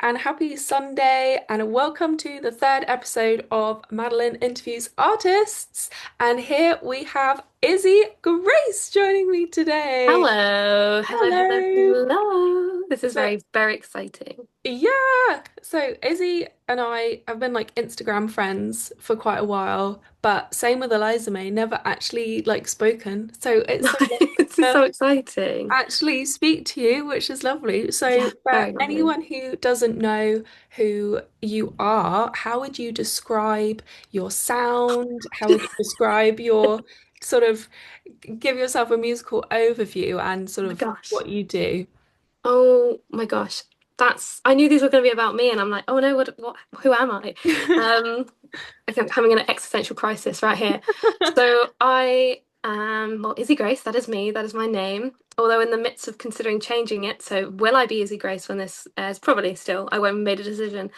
and happy Sunday, and welcome to the third episode of Madeleine Interviews Artists. And here we have Izzi Grace joining me today. Hello, hello, hello, Hello. hello. This is So, very, very exciting. yeah, so Izzy and I have been like Instagram friends for quite a while, but same with Eliza May, never actually like spoken. So it's so This is lovely so exciting. actually speak to you, which is lovely. So, Yeah, for very lovely. anyone who doesn't know who you are, how would you describe your sound? How would you describe your sort of give yourself a musical overview and sort Oh my of gosh. what you do? Oh my gosh. I knew these were going to be about me, and I'm like, oh no, who am I? Um, I think I'm having an existential crisis right here. So I am, well, Izzy Grace, that is me, that is my name. Although in the midst of considering changing it, so will I be Izzy Grace when this airs? Probably still. I won't have made a decision.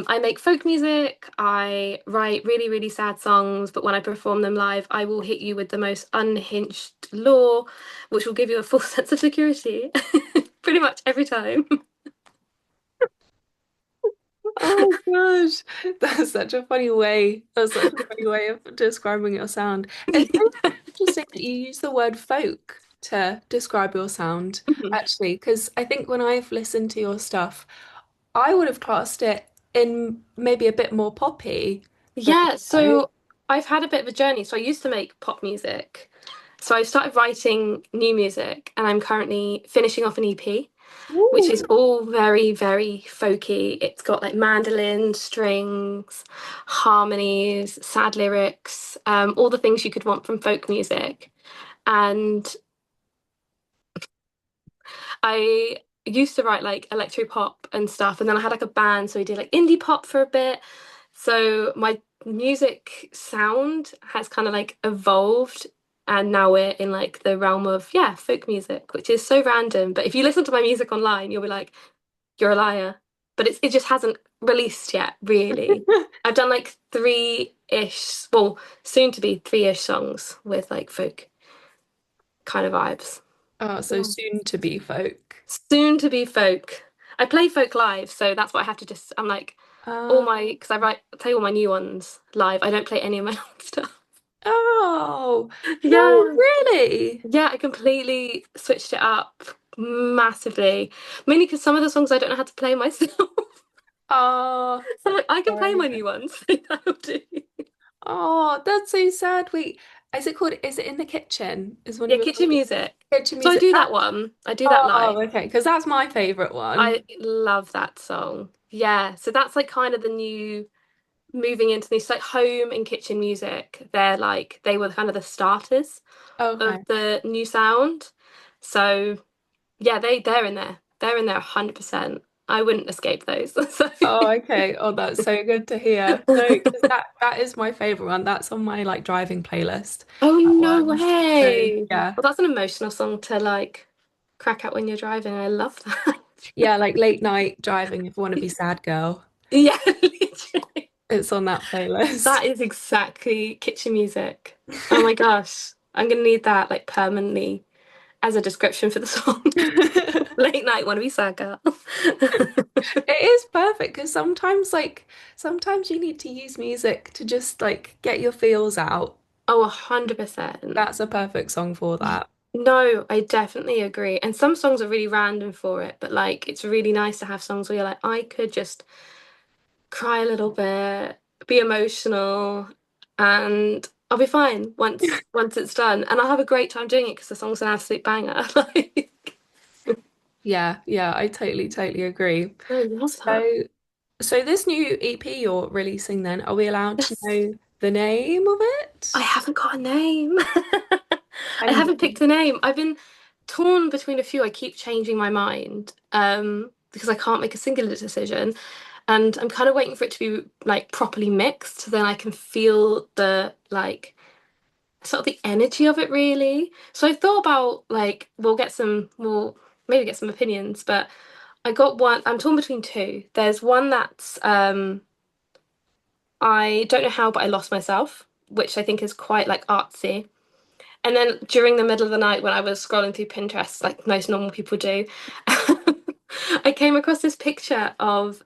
I make folk music. I write really, really sad songs, but when I perform them live, I will hit you with the most unhinged lore, which will give you a full sense of security pretty much every time. Oh gosh, that's such a funny way. That's such a funny way of describing your sound. It's so interesting that you use the word folk to describe your sound, actually, because I think when I've listened to your stuff, I would have classed it in maybe a bit more poppy than Yeah, folk. so I've had a bit of a journey. So I used to make pop music. So I started writing new music, and I'm currently finishing off an EP, which is Ooh. all very, very folky. It's got like mandolin, strings, harmonies, sad lyrics, all the things you could want from folk music. And I used to write like electro pop and stuff, and then I had like a band, so we did like indie pop for a bit. So my music sound has kind of like evolved, and now we're in like the realm of yeah, folk music, which is so random. But if you listen to my music online, you'll be like, you're a liar. But it just hasn't released yet, really. I've done like three-ish, well, soon to be three-ish songs with like folk kind of vibes. Oh, so soon to be folk. Soon to be folk. I play folk live, so that's what I have to just. I'm like all Uh, my because play all my new ones live. I don't play any of my old stuff. oh, no, Yeah, really? yeah. I completely switched it up massively, mainly because some of the songs I don't know how to play myself. Oh, So I'm like, I can play sorry. my new ones. That'll do. Oh, that's so sad. Wait, is it called, is it in the kitchen? Is one of Yeah, your kitchen songs music. kitchen So I music? do That, that one. I do that live. oh, okay, because that's my favorite one. I love that song. Yeah, so that's like kind of the new moving into this like home and kitchen music. They were kind of the starters of Okay. the new sound. So yeah, they're in there. They're in there 100%. I wouldn't escape those. So Oh, okay. Oh, that's so good to hear. No, because that is my favorite one. That's on my like driving playlist. oh That no one. So way. yeah. Well, that's an emotional song to like crack out when you're driving. I love that. Yeah, like late night driving if you want to be sad girl. Yeah, literally. It's on that playlist. That is exactly kitchen music. Oh my gosh. I'm gonna need that like permanently as a description for the song. Late night wanna be sad girl. It is perfect because sometimes you need to use music to just like get your feels out. Oh, 100%. That's a perfect song for that. No, I definitely agree. And some songs are really random for it, but like it's really nice to have songs where you're like, I could just cry a little bit, be emotional, and I'll be fine once it's done. And I'll have a great time doing it because the song's an absolute banger. Like, Yeah, yeah, I totally agree. I love that. So so this new EP you're releasing then, are we allowed to Yes. know the name of I it? haven't got a name. I And haven't picked a name. I've been torn between a few. I keep changing my mind because I can't make a singular decision. And I'm kind of waiting for it to be like properly mixed, so then I can feel the like sort of the energy of it really. So I thought about like we'll maybe get some opinions, but I got one. I'm torn between two. There's one that's I don't know how, but I lost myself, which I think is quite like artsy. And then during the middle of the night when I was scrolling through Pinterest, like most normal people do, I came across this picture of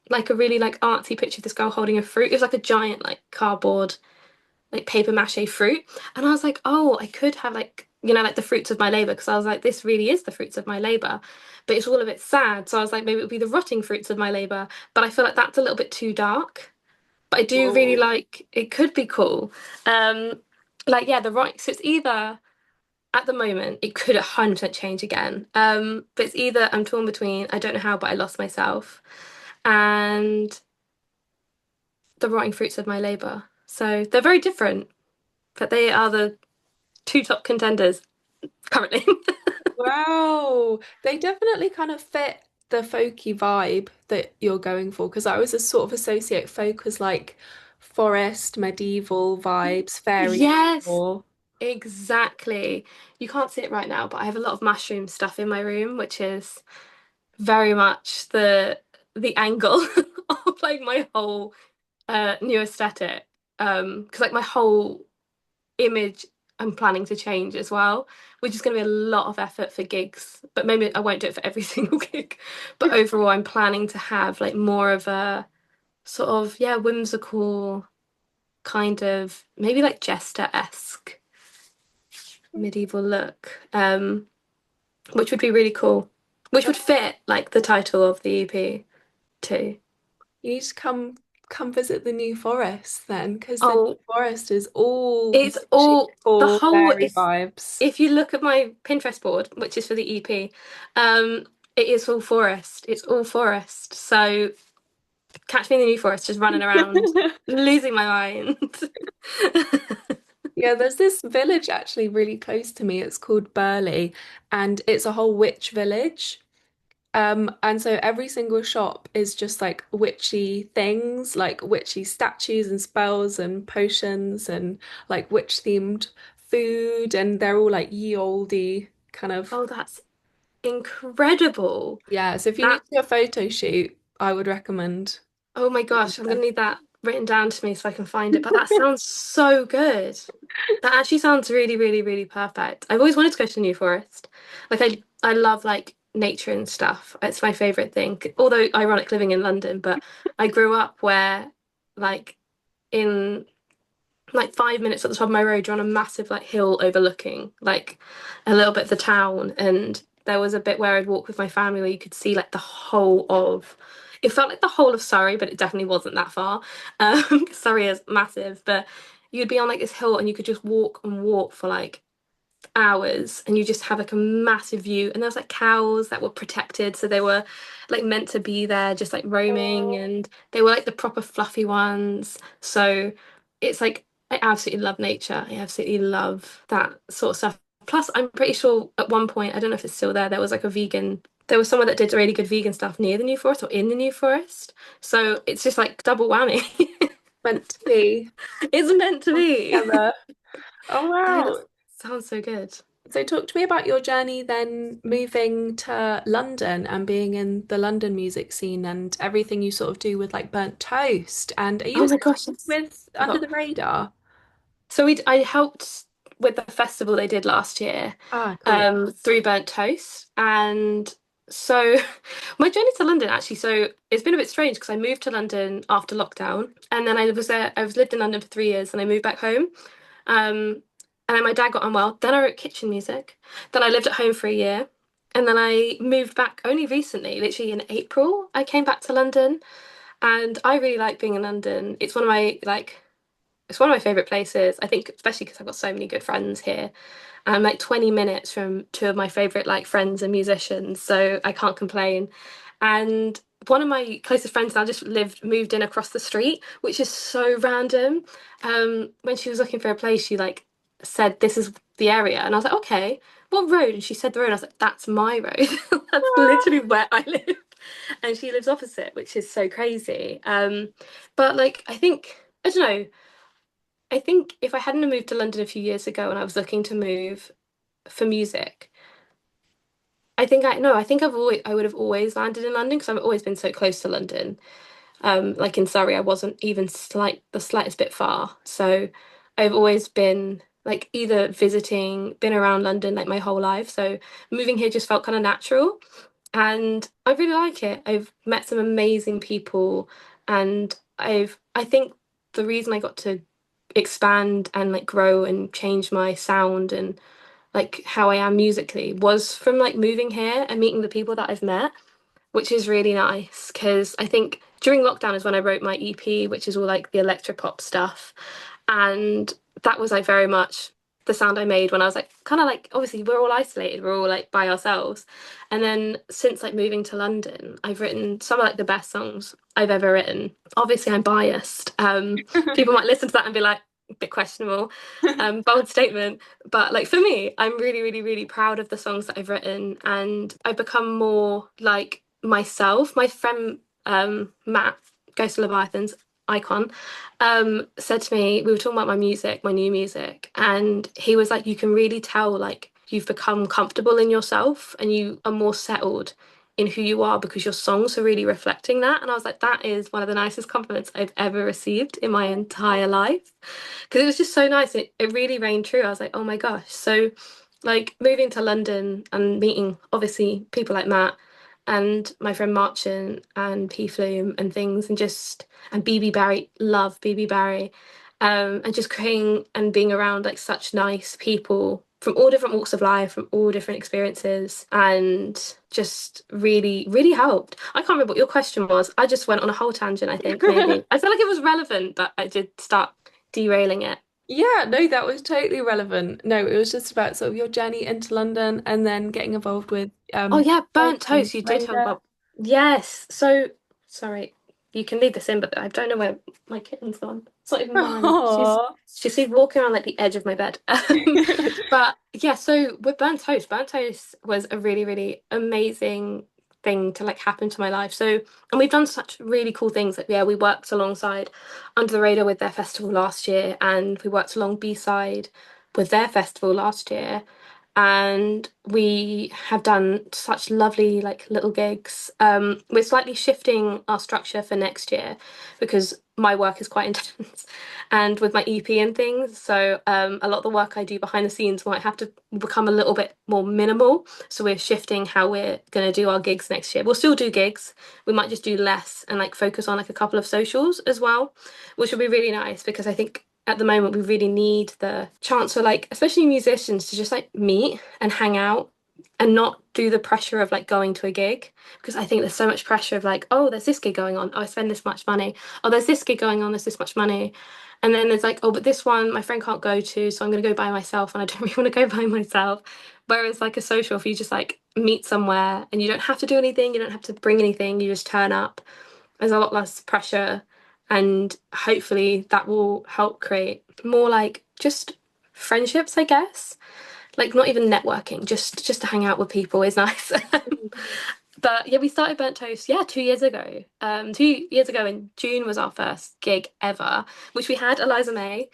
like a really like artsy picture of this girl holding a fruit. It was like a giant like cardboard like paper mache fruit. And I was like, oh, I could have like, like the fruits of my labor, because I was like, this really is the fruits of my labor. But it's all a bit sad. So I was like, maybe it would be the rotting fruits of my labor. But I feel like that's a little bit too dark. But I do really Whoa. like it could be cool. Um like yeah, the right so it's either at the moment it could 100% change again. But it's either I'm torn between I don't know how, but I lost myself and the rotting fruits of my labor. So they're very different, but they are the two top contenders currently. Wow. They definitely kind of fit the folky vibe that you're going for because I always just sort of associate folk as like forest, medieval vibes, fairy Yes, tale. exactly. You can't see it right now, but I have a lot of mushroom stuff in my room, which is very much the angle of like my whole new aesthetic. Because like my whole image I'm planning to change as well, which is going to be a lot of effort for gigs, but maybe I won't do it for every single gig. But overall, I'm planning to have like more of a sort of, yeah, whimsical kind of maybe like Jester-esque medieval look, which would be really cool, which would fit like the title of the EP too. You need to come visit the New Forest then, because the New Oh, Forest is all it's all the magical whole. fairy vibes. If you look at my Pinterest board, which is for the EP, it is all forest. It's all forest. So catch me in the New Forest, just running around, losing my mind. Yeah, there's this village actually really close to me. It's called Burley, and it's a whole witch village. And so every single shop is just like witchy things, like witchy statues and spells and potions and like witch themed food, and they're all like ye olde kind of. Oh, that's incredible. Yeah, so if you need That to do a photo shoot, I would recommend. Oh my gosh, I'm gonna need that written down to me so I can find it. But that sounds so good. That actually sounds really, really, really perfect. I've always wanted to go to the New Forest. Like I love like nature and stuff. It's my favorite thing. Although ironic living in London, but I grew up where like in like 5 minutes at the top of my road, you're on a massive like hill overlooking like a little bit of the town. And there was a bit where I'd walk with my family where you could see like the whole of it felt like the whole of Surrey, but it definitely wasn't that far. Surrey is massive, but you'd be on like this hill and you could just walk and walk for like hours and you just have like a massive view, and there was like cows that were protected, so they were like meant to be there just like roaming, Oh, and they were like the proper fluffy ones. So it's like I absolutely love nature. I absolutely love that sort of stuff. Plus I'm pretty sure at one point, I don't know if it's still there was like a vegan, there was someone that did really good vegan stuff near the New Forest or in the New Forest, so it's just like double whammy. meant to be It's meant to be. together. Oh Oh, wow. that sounds so good. So talk to me about your journey then moving to London and being in the London music scene and everything you sort of do with like Burnt Toast. And are you Oh my gosh, with Under forgot. the Radar? So I helped with the festival they did last year, Ah, cool. through Burnt Toast. And so my journey to London actually, so it's been a bit strange because I moved to London after lockdown, and then I was lived in London for 3 years, and I moved back home. Um, and then my dad got unwell. Then I wrote kitchen music. Then I lived at home for a year. And then I moved back only recently, literally in April. I came back to London, and I really like being in London. It's one of my favorite places. I think especially because I've got so many good friends here. I'm like 20 minutes from two of my favorite like friends and musicians, so I can't complain. And one of my closest friends now just moved in across the street, which is so random. When she was looking for a place, she like said this is the area, and I was like, okay, what road? And she said the road. I was like, that's my road. That's literally where I live. And she lives opposite, which is so crazy. But like I don't know. I think if I hadn't moved to London a few years ago and I was looking to move for music, I think I would have always landed in London because I've always been so close to London. Like in Surrey, I wasn't even the slightest bit far. So I've always been. like either visiting, been around London like my whole life. So moving here just felt kind of natural. And I really like it. I've met some amazing people, and I think the reason I got to expand and like grow and change my sound and like how I am musically was from like moving here and meeting the people that I've met, which is really nice because I think during lockdown is when I wrote my EP, which is all like the electropop stuff. And that was like very much the sound I made when I was like kind of like obviously we're all isolated, we're all like by ourselves. And then since like moving to London, I've written some of like the best songs I've ever written. Obviously I'm biased. People might listen to that and be like, a bit questionable, bold statement. But like for me, I'm really, really, really proud of the songs that I've written, and I've become more like myself. My friend Matt, Ghost of Leviathans icon, said to me, we were talking about my music, my new music, and he was like, you can really tell like you've become comfortable in yourself and you are more settled in who you are because your songs are really reflecting that. And I was like, that is one of the nicest compliments I've ever received in my entire life. Because it was just so nice. It really rang true. I was like, oh my gosh. So like moving to London and meeting obviously people like Matt and my friend Marchant and P Flume and things, and just and BB Barry, love BB Barry, and just creating and being around like such nice people from all different walks of life, from all different experiences, and just really, really helped. I can't remember what your question was. I just went on a whole tangent, I think, maybe. I feel like it was relevant, but I did start derailing it. Yeah, no, that was totally relevant. No, it was just about sort of your journey into London and then getting involved with Oh yeah, burnt and toast. You did talk radio. about. Yes. So sorry, you can leave this in, but I don't know where my kitten's gone. It's not even mine. Oh. She's walking around like the edge of my bed. But yeah, so with burnt toast was a really, really amazing thing to like happen to my life. So, and we've done such really cool things. Like yeah, we worked alongside Under the Radar with their festival last year, and we worked along B-side with their festival last year, and we have done such lovely like little gigs. We're slightly shifting our structure for next year because my work is quite intense, and with my EP and things, so a lot of the work I do behind the scenes might have to become a little bit more minimal. So we're shifting how we're going to do our gigs next year. We'll still do gigs, we might just do less and like focus on like a couple of socials as well, which will be really nice because I think at the moment we really need the chance for like especially musicians to just like meet and hang out and not do the pressure of like going to a gig, because I think there's so much pressure of like, oh, there's this gig going on, oh, I spend this much money, oh, there's this gig going on, there's this much money, and then there's like, oh, but this one my friend can't go to, so I'm going to go by myself, and I don't really want to go by myself. Whereas like a social, if you just like meet somewhere and you don't have to do anything, you don't have to bring anything, you just turn up, there's a lot less pressure, and hopefully that will help create more like just friendships, I guess. Like not even networking, just to hang out with people is nice. But yeah, we started Burnt Toast, yeah, 2 years ago. 2 years ago in June was our first gig ever, which we had Eliza May.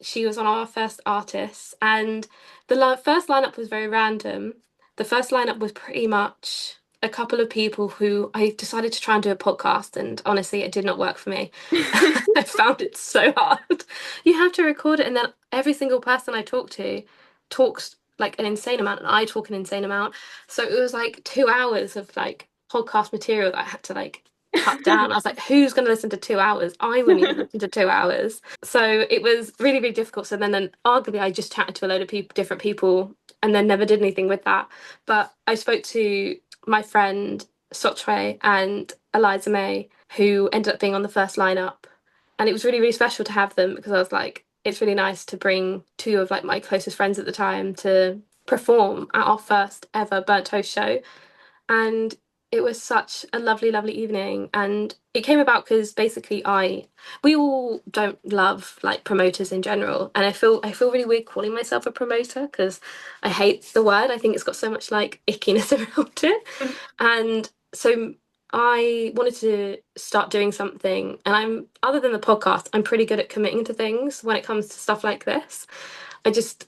She was one of our first artists, and the first lineup was very random. The first lineup was pretty much a couple of people who I decided to try and do a podcast, and honestly, it did not work for me. I found it so hard. You have to record it, and then every single person I talk to talks like an insane amount, and I talk an insane amount. So it was like 2 hours of like podcast material that I had to like cut down. I was like, who's going to listen to 2 hours? I wouldn't even listen to 2 hours. So it was really, really difficult. So then arguably, I just chatted to a load of people, different people, and then never did anything with that. But I spoke to my friend Sotre and Eliza May, who ended up being on the first lineup. And it was really, really special to have them because I was like, it's really nice to bring two of like my closest friends at the time to perform at our first ever Burnt Toast show. And it was such a lovely, lovely evening. And it came about because basically we all don't love like promoters in general. And I feel really weird calling myself a promoter because I hate the word. I think it's got so much like ickiness around it. And so I wanted to start doing something. And other than the podcast, I'm pretty good at committing to things when it comes to stuff like this. I just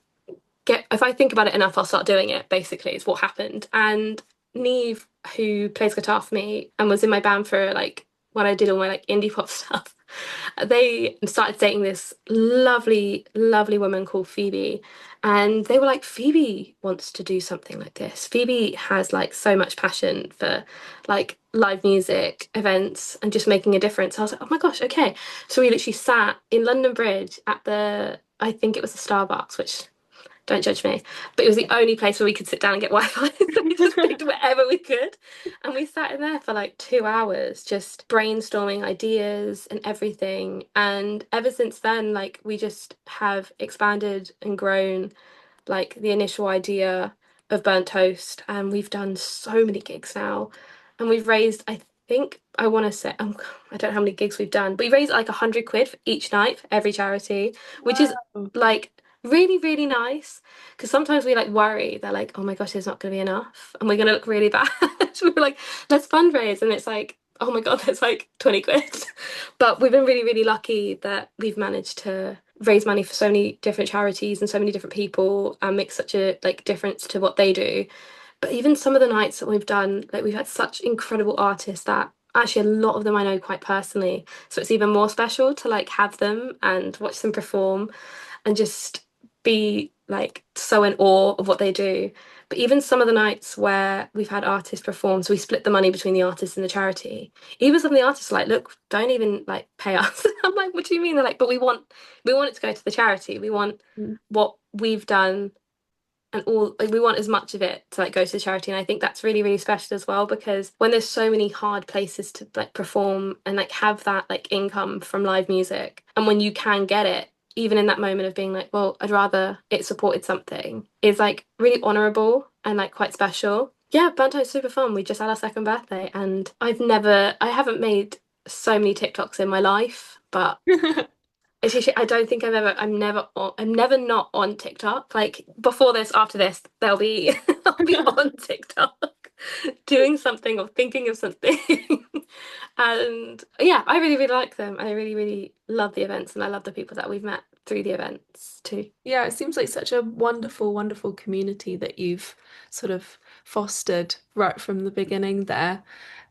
if I think about it enough, I'll start doing it, basically, is what happened. And Neve, who plays guitar for me and was in my band for like when I did all my like indie pop stuff, they started dating this lovely, lovely woman called Phoebe. And they were like, Phoebe wants to do something like this. Phoebe has like so much passion for like live music events and just making a difference. I was like, oh my gosh, okay. So we literally sat in London Bridge at the, I think it was the Starbucks, which don't judge me. But it was the only place where we could sit down and get Wi-Fi. So we just picked whatever we could. And we sat in there for like 2 hours, just brainstorming ideas and everything. And ever since then, like we just have expanded and grown like the initial idea of Burnt Toast. And we've done so many gigs now. And we've raised, I think, I want to say, I don't know how many gigs we've done, but we raised like 100 quid for each night for every charity, which is Wow. like really, really nice. Because sometimes we like worry, they're like, oh my gosh, there's not going to be enough. And we're going to look really bad. So we're like, let's fundraise. And it's like, oh my God, that's like 20 quid. But we've been really, really lucky that we've managed to raise money for so many different charities and so many different people and make such a like difference to what they do. But even some of the nights that we've done, like we've had such incredible artists that actually a lot of them I know quite personally. So it's even more special to like have them and watch them perform and just be like so in awe of what they do. But even some of the nights where we've had artists perform, so we split the money between the artists and the charity. Even some of the artists are like, look, don't even like pay us. I'm like, what do you mean? They're like, but we want it to go to the charity. We want what we've done and all like we want as much of it to like go to the charity. And I think that's really, really special as well because when there's so many hard places to like perform and like have that like income from live music and when you can get it even in that moment of being like well I'd rather it supported something is like really honorable and like quite special. Yeah, Banto is super fun. We just had our second birthday and I haven't made so many TikToks in my life, but it's usually, I don't think I'm never not on TikTok. Like before this, after this, I'll be on TikTok doing something or thinking of something. And yeah, I really, really like them. I really, really love the events and I love the people that we've met through the events too. Yeah, it seems like such a wonderful, wonderful community that you've sort of fostered right from the beginning there.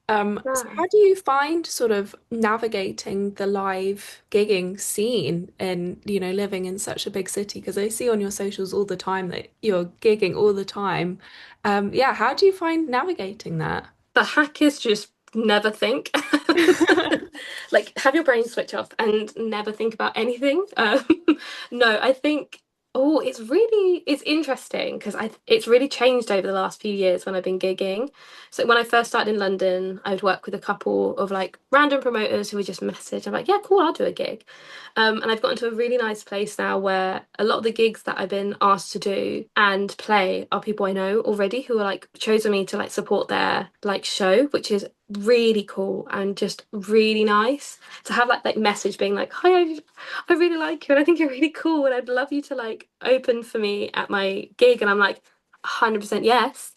So Yeah. how do you find sort of navigating the live gigging scene in, living in such a big city? Because I see on your socials all the time that you're gigging all the time. Yeah, how do you find navigating that? The hack is just never think. Like have your brain switch off and never think about anything. No, I think it's interesting because it's really changed over the last few years when I've been gigging. So when I first started in London, I would work with a couple of like random promoters who would just message. I'm like, yeah, cool, I'll do a gig. And I've gotten to a really nice place now where a lot of the gigs that I've been asked to do and play are people I know already who are like chosen me to like support their like show, which is really cool and just really nice to have like message being like, hi, I really like you and I think you're really cool and I'd love you to like open for me at my gig. And I'm like, 100% yes,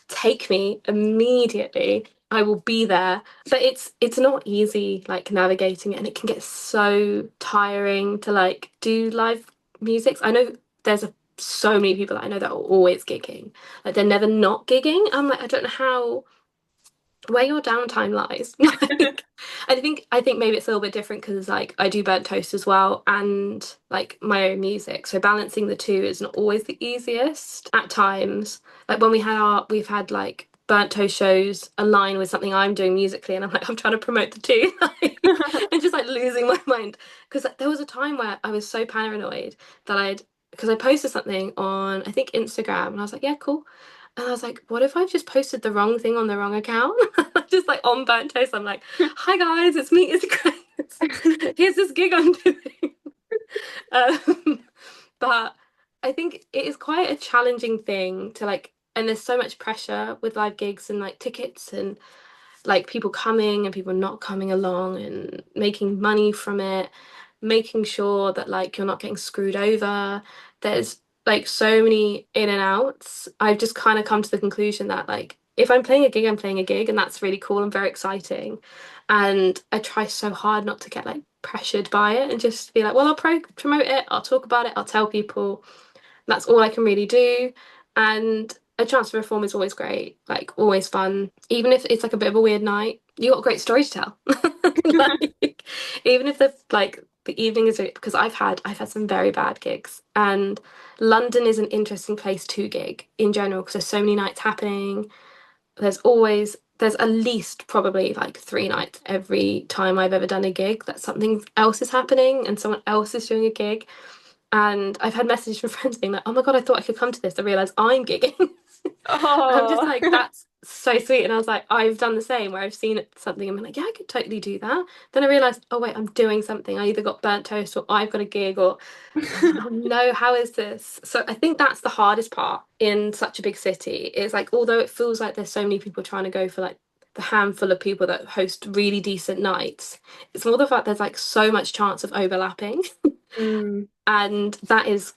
take me immediately. I will be there. But it's not easy like navigating it and it can get so tiring to like do live music. I know there's so many people that I know that are always gigging. Like they're never not gigging. I'm like, I don't know how where your downtime lies. Like I think maybe it's a little bit different because like I do burnt toast as well and like my own music. So balancing the two is not always the easiest at times. Like when we've had like burnt toast shows align with something I'm doing musically and I'm like I'm trying to promote the two and just like losing my mind because like, there was a time where I was so paranoid that I'd because I posted something on I think Instagram and I was like yeah cool and I was like, what if I've just posted the wrong thing on the wrong account? Just like on Burnt Toast, I'm like, hi guys, it's me, Izzi Grace. Here's this gig I'm doing. Um, but I think it is quite a challenging thing to like, and there's so much pressure with live gigs and like tickets and like people coming and people not coming along and making money from it, making sure that like you're not getting screwed over. There's like so many in and outs. I've just kind of come to the conclusion that like if I'm playing a gig, I'm playing a gig, and that's really cool and very exciting. And I try so hard not to get like pressured by it and just be like, well, I'll promote it, I'll talk about it, I'll tell people. That's all I can really do. And a chance to perform is always great, like always fun. Even if it's like a bit of a weird night, you got a great story to tell. Like, even if the evening is because I've had some very bad gigs, and London is an interesting place to gig in general because there's so many nights happening. There's at least probably like 3 nights every time I've ever done a gig that something else is happening and someone else is doing a gig. And I've had messages from friends being like, "Oh my God, I thought I could come to this. I realized I'm gigging." I'm just Oh. like, "That's so sweet." And I was like, I've done the same where I've seen something and been like, "Yeah, I could totally do that." Then I realized, oh wait, I'm doing something. I either got burnt toast or I've got a gig or oh no, how is this? So I think that's the hardest part in such a big city. Is like, although it feels like there's so many people trying to go for like the handful of people that host really decent nights, it's more the fact there's like so much chance of overlapping. Mm, And that is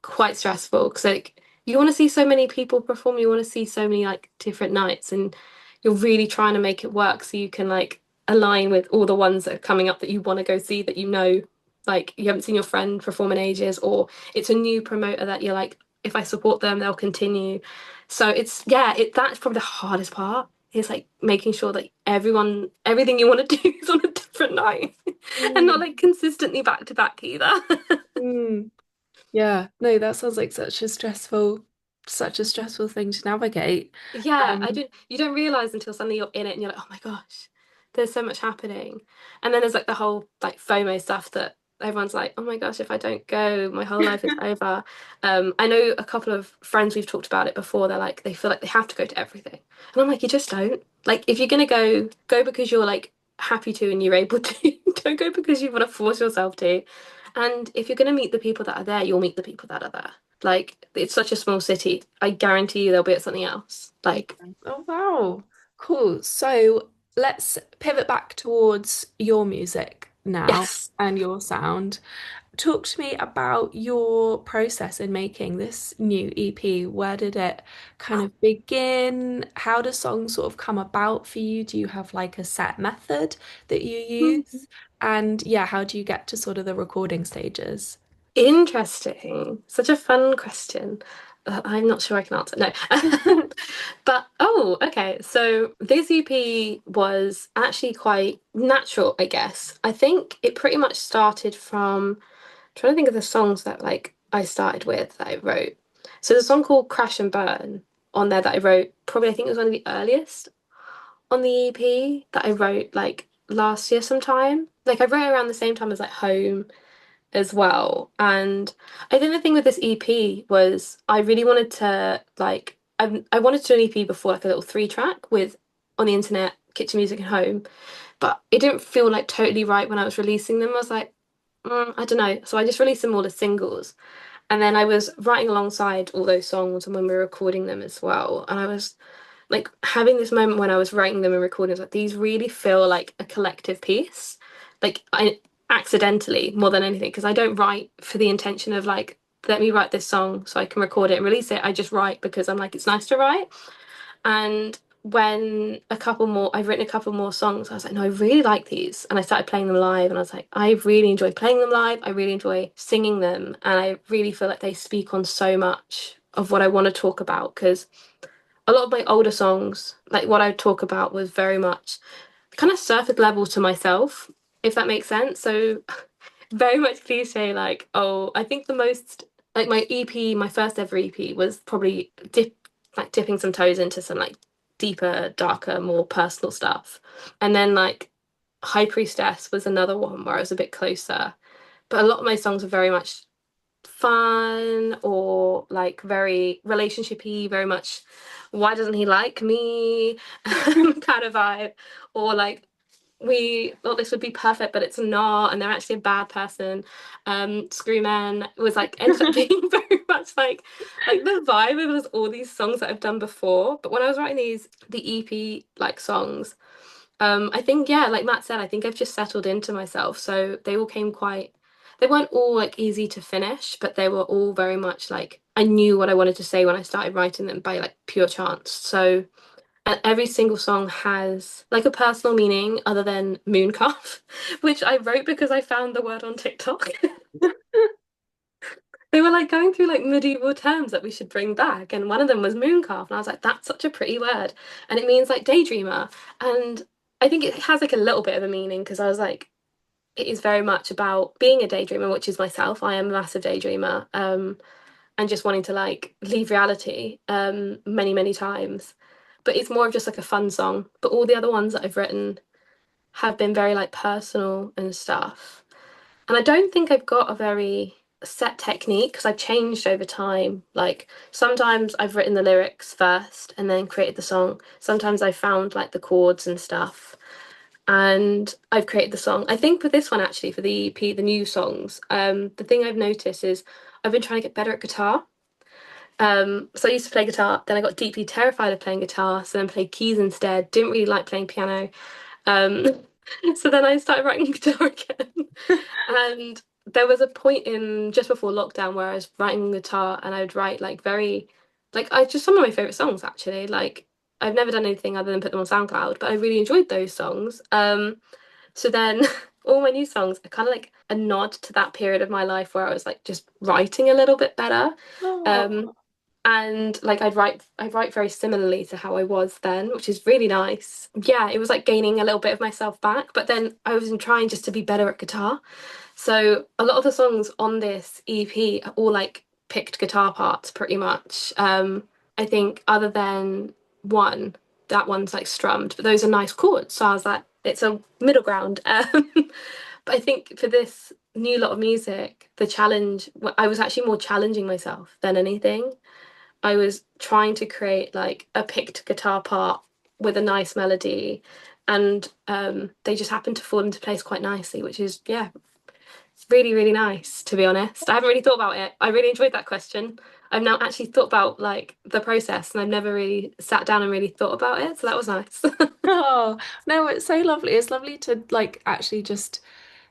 quite stressful because like you want to see so many people perform, you want to see so many like different nights, and you're really trying to make it work so you can like align with all the ones that are coming up that you want to go see that you know like you haven't seen your friend perform in ages, or it's a new promoter that you're like, if I support them, they'll continue. So it's yeah, that's probably the hardest part. Is like making sure that everything you want to do is on a different night and not mm, like consistently back to back either. mm. Yeah, no, that sounds like such a stressful thing to navigate. Yeah, I Um, don't you don't realize until suddenly you're in it and you're like, oh my gosh, there's so much happening. And then there's like the whole like FOMO stuff that everyone's like, oh my gosh, if I don't go, my whole life is over. I know a couple of friends we've talked about it before, they're like they feel like they have to go to everything. And I'm like, you just don't. Like if you're gonna go, go because you're like happy to and you're able to. Don't go because you want to force yourself to. And if you're gonna meet the people that are there, you'll meet the people that are there. Like it's such a small city. I guarantee you they'll be at something else. Like oh wow, cool. So let's pivot back towards your music now yes. and your sound. Talk to me about your process in making this new EP. Where did it kind of begin? How do songs sort of come about for you? Do you have like a set method that you use? And yeah, how do you get to sort of the recording stages? Interesting. Such a fun question. I'm not sure I can answer. No. But oh, okay. So this EP was actually quite natural, I guess. I think it pretty much started from trying to think of the songs that like I started with that I wrote. So there's a song called Crash and Burn on there that I wrote, probably I think it was one of the earliest on the EP that I wrote like last year sometime. Like I wrote around the same time as like Home as well. And I think the thing with this EP was I really wanted to like I wanted to do an EP before like a little 3 track with on the internet, kitchen music at home, but it didn't feel like totally right when I was releasing them. I was like, I don't know. So I just released them all as singles. And then I was writing alongside all those songs and when we were recording them as well. And I was like having this moment when I was writing them and recording, I was like, these really feel like a collective piece. Like I accidentally more than anything, because I don't write for the intention of like, let me write this song so I can record it and release it. I just write because I'm like, it's nice to write. And when I've written a couple more songs, I was like, no, I really like these. And I started playing them live and I was like, I really enjoy playing them live. I really enjoy singing them. And I really feel like they speak on so much of what I want to talk about because a lot of my older songs, like what I talk about, was very much kind of surface level to myself, if that makes sense. So very much cliche, like, oh, I think the most like my EP, my first ever EP was probably dipping some toes into some like deeper, darker, more personal stuff. And then like High Priestess was another one where I was a bit closer. But a lot of my songs are very much fun or like very relationshipy, very much why doesn't he like me kind of vibe, or like we thought this would be perfect but it's not and they're actually a bad person. Screwman was like ended up being very much like the vibe of all these songs that I've done before, but when I was writing the EP like songs, I think yeah, like Matt said, I think I've just settled into myself. So they all came quite they weren't all like easy to finish, but they were all very much like I knew what I wanted to say when I started writing them by like pure chance. So and every single song has like a personal meaning other than mooncalf, which I wrote because I found the word on TikTok. They were like going through like medieval terms that we should bring back, and one of them was mooncalf, and I was like, that's such a pretty word, and it means like daydreamer. And I think it has like a little bit of a meaning because I was like, it is very much about being a daydreamer, which is myself. I am a massive daydreamer, and just wanting to like leave reality many, many times. But it's more of just like a fun song. But all the other ones that I've written have been very like personal and stuff. And I don't think I've got a very set technique because I've changed over time. Like sometimes I've written the lyrics first and then created the song. Sometimes I've found like the chords and stuff and I've created the song. I think with this one actually, for the EP, the new songs, the thing I've noticed is I've been trying to get better at guitar. So I used to play guitar, then I got deeply terrified of playing guitar, so then played keys instead. Didn't really like playing piano. Um, so then I started writing guitar again. And there was a point in just before lockdown where I was writing on guitar and I would write like very like I just some of my favorite songs actually. Like I've never done anything other than put them on SoundCloud, but I really enjoyed those songs. So then all my new songs are kind of like a nod to that period of my life where I was like just writing a little bit better. Um, Oh, and like I write very similarly to how I was then, which is really nice. Yeah, it was like gaining a little bit of myself back, but then I was trying just to be better at guitar. So a lot of the songs on this EP are all like picked guitar parts pretty much. I think other than one, that one's like strummed, but those are nice chords. So I was like, it's a middle ground. But I think for this new lot of music, the challenge, I was actually more challenging myself than anything. I was trying to create like a picked guitar part with a nice melody, and they just happened to fall into place quite nicely, which is yeah, it's really really nice to be honest. I haven't really thought about it. I really enjoyed that question. I've now actually thought about like the process, and I've never really sat down and really thought about it, so that was nice. oh, no, it's so lovely. It's lovely to like actually just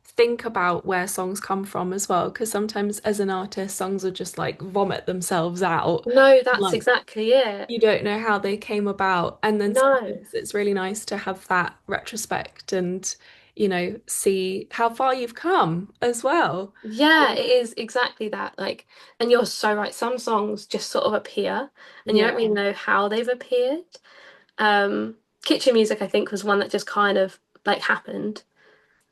think about where songs come from as well, because sometimes as an artist, songs are just like vomit themselves out. No, that's Like exactly it. you don't know how they came about. And then No. sometimes it's really nice to have that retrospect and, see how far you've come as well. Yeah, it is exactly that. Like, and you're so right. Some songs just sort of appear and you don't Yeah. really know how they've appeared. Um, Kitchen Music, I think, was one that just kind of like happened.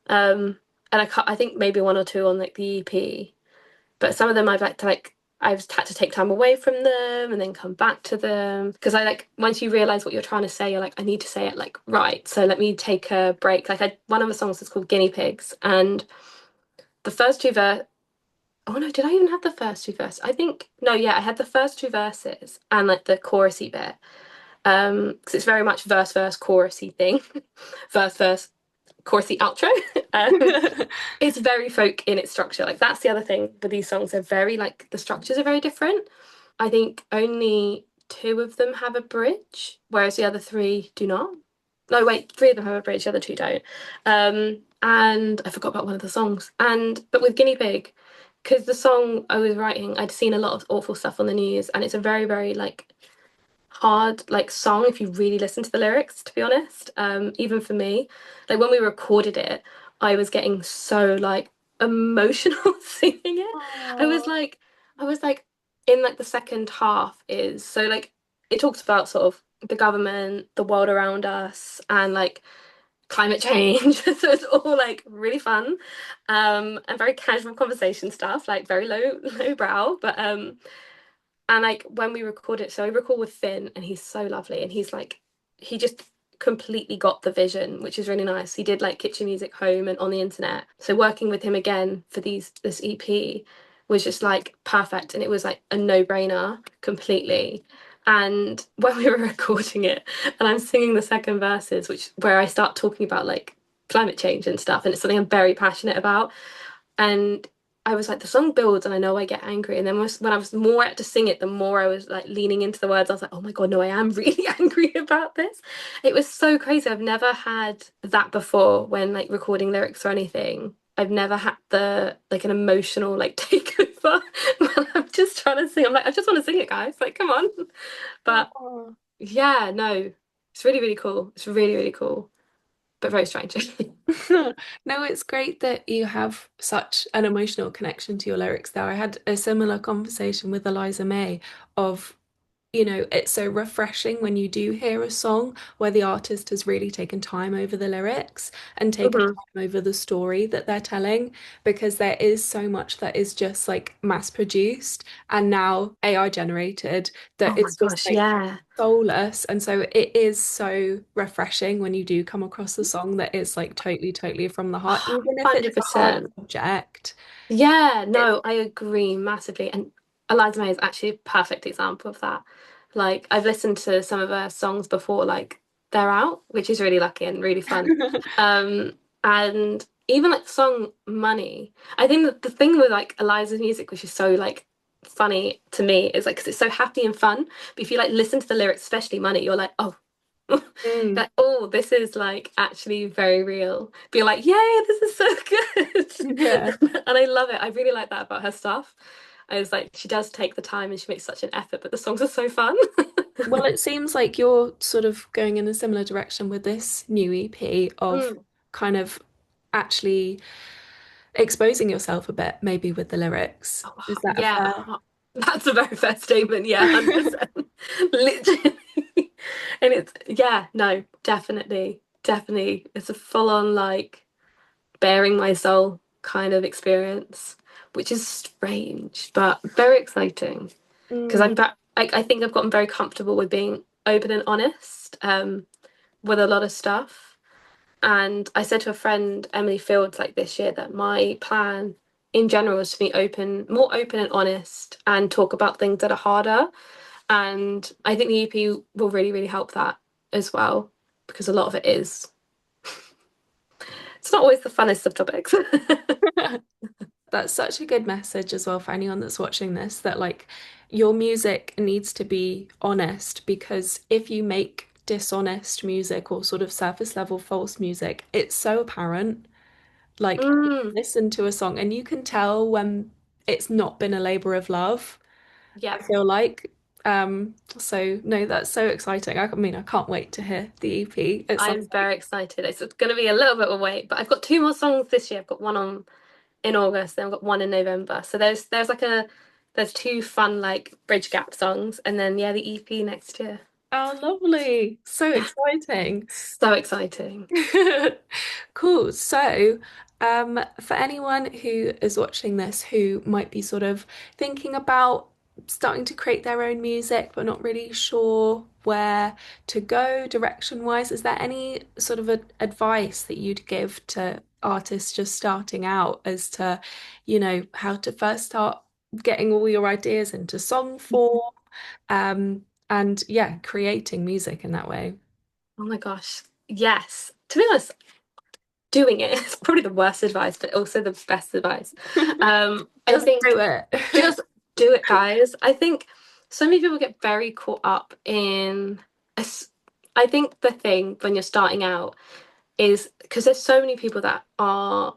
And I think maybe one or two on like the EP, but some of them I've had to take time away from them and then come back to them because I like once you realize what you're trying to say, you're like, I need to say it like right. So let me take a break. Like one of the songs is called Guinea Pigs, and the first two verse. Oh no, did I even have the first two verses? I think no, yeah, I had the first two verses and like the chorusy bit. Because it's very much verse verse chorusy thing, verse verse chorusy outro. um, it's very folk in its structure. Like that's the other thing with these songs. They're very like the structures are very different. I think only two of them have a bridge, whereas the other three do not. No, wait, three of them have a bridge, the other two don't. And I forgot about one of the songs. And but with Guinea Pig, because the song I was writing, I'd seen a lot of awful stuff on the news, and it's a very, very like hard like song if you really listen to the lyrics, to be honest. Even for me, like when we recorded it, I was getting so like emotional singing it. I was Oh, like, I was like, in like the second half is so like it talks about sort of the government, the world around us, and like climate change. So it's all like really fun, and very casual conversation stuff, like very low brow, but and like when we record it, so I record with Finn, and he's so lovely, and he's like, he just completely got the vision, which is really nice. He did like kitchen music home and on the internet. So working with him again for this EP was just like perfect, and it was like a no-brainer completely. And when we were recording it, and I'm singing the second verses, which where I start talking about like climate change and stuff, and it's something I'm very passionate about. And I was like, the song builds, and I know I get angry. And then when I was more at to sing it, the more I was like leaning into the words. I was like, oh my God, no, I am really angry about this. It was so crazy. I've never had that before when like recording lyrics or anything. I've never had the like an emotional like takeover when I'm just trying to sing. I'm like, I just want to sing it, guys. Like, come on. But oh. yeah, no, it's really, really cool. It's really, really cool, but very strange. No, it's great that you have such an emotional connection to your lyrics there. I had a similar conversation with Eliza May of it's so refreshing when you do hear a song where the artist has really taken time over the lyrics and taken Hmm. time over the story that they're telling, because there is so much that is just like mass produced and now AI generated that Oh my is just gosh, like yeah. soulless. And so it is so refreshing when you do come across a song that is like totally, totally from the heart, even if it's a hard 100%. subject. Yeah, It, no, I agree massively. And Eliza May is actually a perfect example of that. Like, I've listened to some of her songs before, like, they're out, which is really lucky and really fun. And even like the song Money, I think that the thing with like Eliza's music, which is so like funny to me, is like, because it's so happy and fun. But if you like listen to the lyrics, especially Money, you're like, oh, Mm, that, oh, this is like actually very real. But you're like, yay, this is so yeah. good. And I love it. I really like that about her stuff. I was like, she does take the time and she makes such an effort, but the songs are so fun. Well, it seems like you're sort of going in a similar direction with this new EP of Mm. kind of actually exposing yourself a bit, maybe with the lyrics. Oh, Is that a yeah, fair? that's a very fair statement. Yeah, 100%. Literally. And it's, yeah, no, definitely, definitely. It's a full on like bearing my soul kind of experience, which is strange, but very exciting. Because Mm, I think I've gotten very comfortable with being open and honest with a lot of stuff. And I said to a friend, Emily Fields, like this year, that my plan in general is to be open, more open and honest, and talk about things that are harder. And I think the EP will really, really help that as well, because a lot of it is. It's not always the funnest of topics. that's such a good message as well for anyone that's watching this, that like your music needs to be honest, because if you make dishonest music or sort of surface level false music, it's so apparent. Like you Mm, listen to a song and you can tell when it's not been a labor of love, yeah. I feel like. So no, that's so exciting. I mean, I can't wait to hear the EP. It I sounds am very excited. It's going to be a little bit of a wait, but I've got two more songs this year. I've got one on in August, then I've got one in November. So there's like a there's two fun like bridge gap songs, and then yeah, the EP next year. oh, lovely. So exciting. So exciting. Cool. So, for anyone who is watching this who might be sort of thinking about starting to create their own music but not really sure where to go direction wise, is there any sort of advice that you'd give to artists just starting out as to, how to first start getting all your ideas into song form, and yeah, creating music in that way? Oh my gosh. Yes. To be honest, doing it is probably the worst advice, but also the best advice. I Just think do it. just do it, guys. I think so many people get very caught up in. I think the thing when you're starting out is because there's so many people that are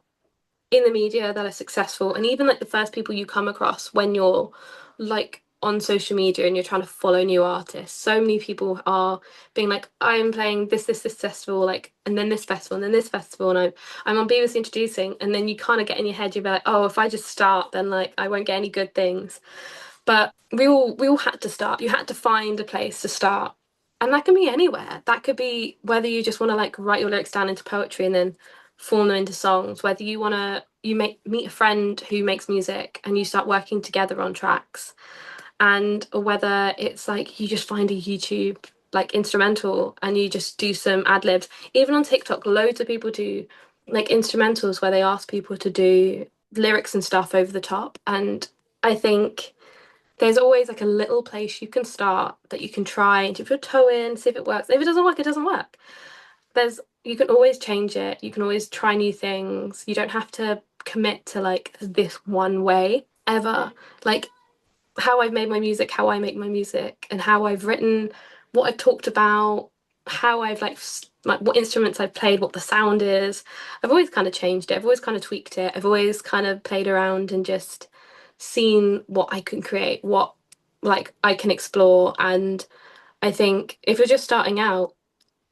in the media that are successful, and even like the first people you come across when you're like on social media and you're trying to follow new artists, so many people are being like, I'm playing this festival, like, and then this festival and then this festival, and I'm on BBC introducing, and then you kind of get in your head, you'll be like, oh, if I just start, then like I won't get any good things. But we all had to start. You had to find a place to start. And that can be anywhere. That could be whether you just want to like write your lyrics down into poetry and then form them into songs, whether you want to you make meet a friend who makes music and you start working together on tracks, and or whether it's like you just find a YouTube like instrumental and you just do some ad libs. Even on TikTok, loads of people do like instrumentals where they ask people to do lyrics and stuff over the top. And I think there's always like a little place you can start that you can try and dip your toe in, see if it works. If it doesn't work, it doesn't work. There's you can always change it. You can always try new things. You don't have to commit to like this one way ever. Like how I've made my music, how I make my music, and how I've written, what I've talked about, how I've like what instruments I've played, what the sound is. I've always kind of changed it. I've always kind of tweaked it. I've always kind of played around and just seen what I can create, what like I can explore. And I think if you're just starting out,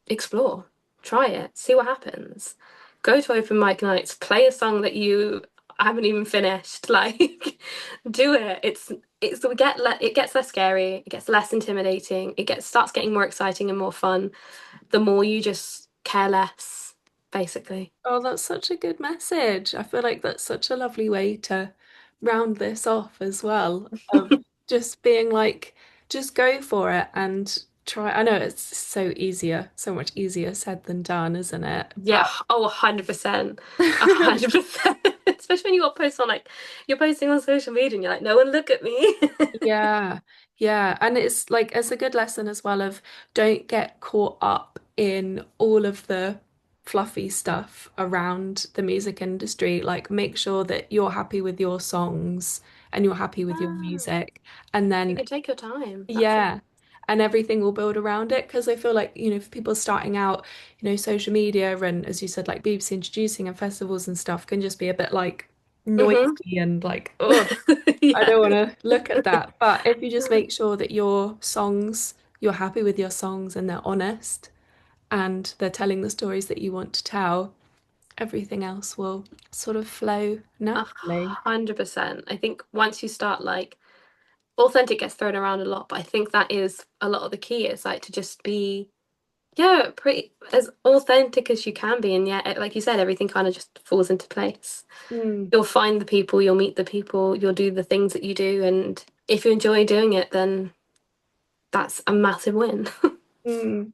explore, try it, see what happens. Go to open mic nights, play a song that you haven't even finished. Like, do it. it's we get it gets less scary, it gets less intimidating, it gets starts getting more exciting and more fun the more you just care less, basically. Oh, that's such a good message. I feel like that's such a lovely way to round this off as well, of just being like, just go for it and try. I know it's so much easier said than done, isn't it? Yeah, oh, 100%. But 100%. Especially when you got posts on like you're posting on social media and you're like, no one look at me. yeah, yeah. And it's like it's a good lesson as well of don't get caught up in all of the fluffy stuff around the music industry. Like make sure that you're happy with your songs and you're happy with your Ah, music. And you then can take your time. That's it. yeah. And everything will build around it because I feel like, for people starting out, social media and as you said, like BBC introducing and festivals and stuff can just be a bit like Hmm. noisy and like, oh, I Yeah. don't want to look at that. But if you just make sure that you're happy with your songs and they're honest and they're telling the stories that you want to tell, everything else will sort of flow A naturally. 100%. I think once you start like authentic gets thrown around a lot, but I think that is a lot of the key. It's like to just be, yeah, pretty as authentic as you can be, and yet, like you said, everything kind of just falls into place. Mm, You'll find the people, you'll meet the people, you'll do the things that you do, and if you enjoy doing it, then that's a massive win.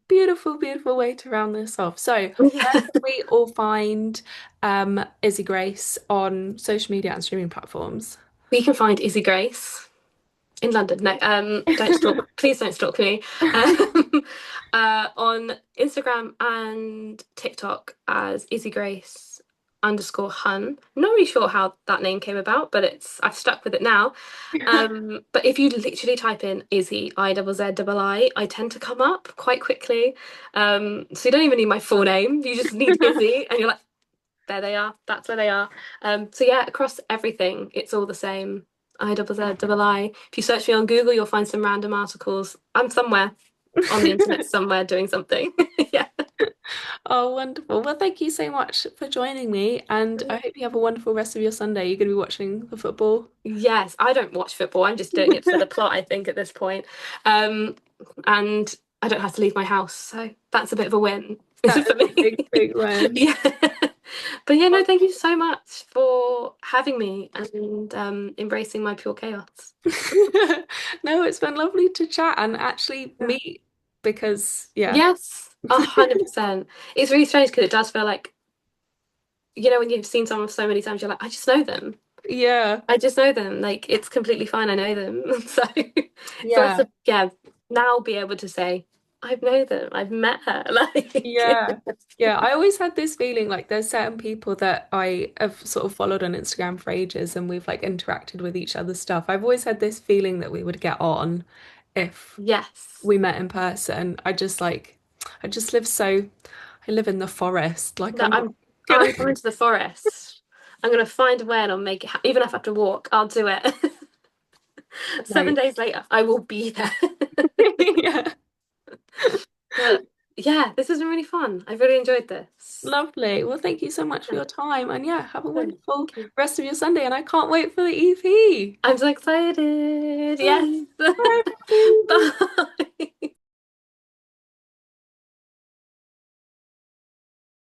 Beautiful, beautiful way to round this off. So, where Yeah. can we all find Izzy Grace on social media and streaming platforms? We can find Izzy Grace in London. No, don't stalk. Please don't stalk me. Um, on Instagram and TikTok as Izzy Grace underscore Hun. I'm not really sure how that name came about, but I've stuck with it now. But if you literally type in Izzy I tend to come up quite quickly. So you don't even need my full name. You just need Izzy, and you're like, there they are. That's where they are. So yeah, across everything, it's all the same. I. If you search me on Google, you'll find some random articles. I'm somewhere on the internet, somewhere doing something. Yeah. Oh, wonderful. Well, thank you so much for joining me, and I hope you have a wonderful rest of your Sunday. You're going to be watching the football. Yes, I don't watch football. I'm just doing it for the plot, I think, at this point. Um, and I don't have to leave my house, so that's a bit of a win That for is a me. big, big win. Yeah. But yeah, no, thank you so much for having me and embracing my pure chaos. No, it's been lovely to chat and actually Yeah. meet because, yeah. Yes, 100%. It's really strange because it does feel like, when you've seen someone so many times, you're like, I just know them. Yeah. I just know them. Like, it's completely fine. I know them. So that's Yeah. yeah, now be able to say, I know them. I've met her. Like, Yeah. Yeah. I always had this feeling like there's certain people that I have sort of followed on Instagram for ages and we've like interacted with each other's stuff. I've always had this feeling that we would get on if yes. we met in person. I just I live in the forest. Like No, I'm not I'm gonna, coming to the forest. I'm gonna find a way and I'll make it even if I have to walk, I'll do it. no. 7 days later, I will be there. Yeah. But yeah, this has been really fun. I've really enjoyed this. Lovely. Well, thank you so much for Yeah. your time. And yeah, have a No, wonderful thank you. rest of your Sunday. And I can't wait for the EP. I'm so excited. Yes. Bye, everybody. Bye.